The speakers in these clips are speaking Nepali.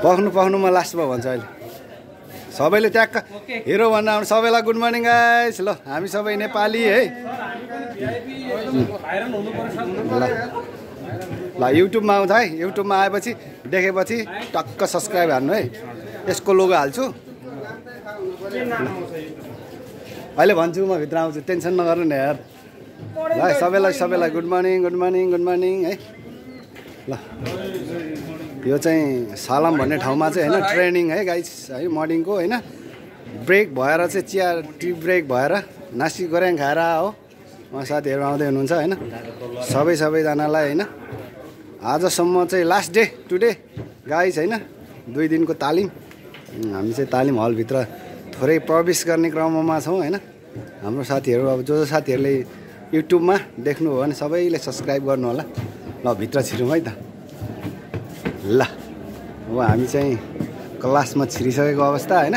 पख्नु म लास्टमा भन्छु अहिले सबैले ट्याक्क हिरो भन्न आउनु सबैलाई गुड मर्निङ गाइस ल हामी सबै नेपाली है ल युट्युबमा आउँछ है युट्युबमा आएपछि देखेपछि टक्क सब्सक्राइब हान्नु है यसको लोगो हाल्छु अहिले भन्छु म भित्र आउँछु टेन्सन नगर्नु नि यार ल सबैलाई गुड मर्निङ है ल यो चाहिँ सालम भन्ने ठाउँमा चाहिँ होइन ट्रेनिङ है गाइस है मर्निङको होइन ब्रेक भएर चाहिँ चिया टी ब्रेक भएर नासी गोर्याङ खाएर हो उहाँ साथीहरू आउँदै हुनुहुन्छ होइन सबैजनालाई होइन आजसम्म चाहिँ लास्ट डे टुडे गाइस होइन 2 दिनको तालिम हामी चाहिँ तालिम हलभित्र थोरै प्रवेश गर्ने क्रममा छौँ होइन हाम्रो साथीहरू अब जो साथीहरूले युट्युबमा देख्नु हो भने सबैले सब्सक्राइब गर्नु होला ल भित्र छिरौँ है त ल अब हामी चाहिँ क्लासमा छिरिसकेको अवस्था होइन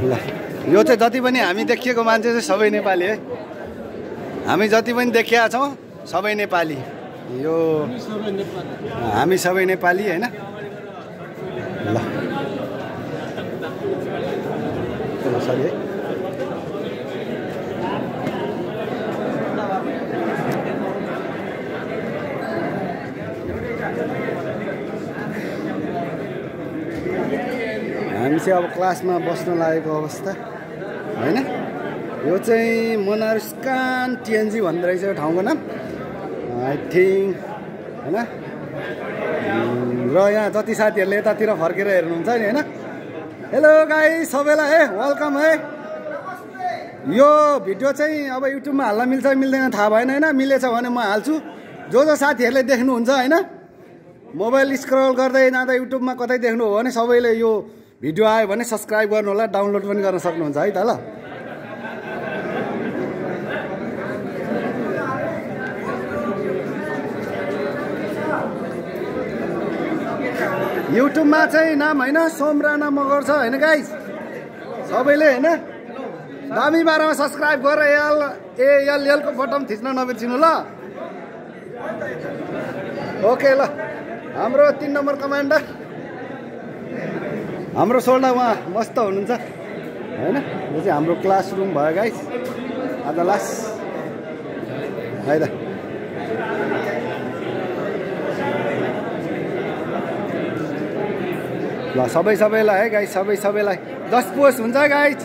ल यो चाहिँ जति पनि हामी देखिएको मान्छे चाहिँ सबै नेपाली है हामी जति पनि देखिया छौँ सबै नेपाली यो हामी सबै नेपाली होइन ल सरी है हामी चाहिँ अब क्लासमा बस्न लागेको अवस्था होइन यो चाहिँ मनारस्कान टिएनजी भन्दो रहेछ यो ठाउँको नाम आई थिङ्क होइन र यहाँ जति साथीहरूले यतातिर फर्केर हेर्नुहुन्छ नि होइन हेलो गाइस सबैलाई है वेलकम है यो भिडियो चाहिँ अब युट्युबमा हाल्न मिल्छ मिल्दैन थाहा भएन होइन मिलेछ भने म हाल्छु जो साथीहरूले देख्नुहुन्छ होइन मोबाइल स्क्रल गर्दै जाँदा युट्युबमा कतै देख्नु हो भने सबैले यो भिडियो आयो भने सब्सक्राइब गर्नु होला डाउनलोड पनि गर्न सक्नुहुन्छ है त ल युट्युबमा चाहिँ नाम होइन सोमराना मगर छ होइन गाइस सबैले होइन दामी बारमा सब्सक्राइब गरेर एलको बटन थिच्न नबिर्सिनु ल ओके ल हाम्रो 3 नम्बर कमान्डर हाम्रो सोल्डा उहाँ मस्त हुनुहुन्छ होइन यो चाहिँ हाम्रो क्लासरुम भयो गाइस आज लास्ट है त ल सबैलाई है गाइस सबैलाई 10 पोस्ट हुन्छ गाइस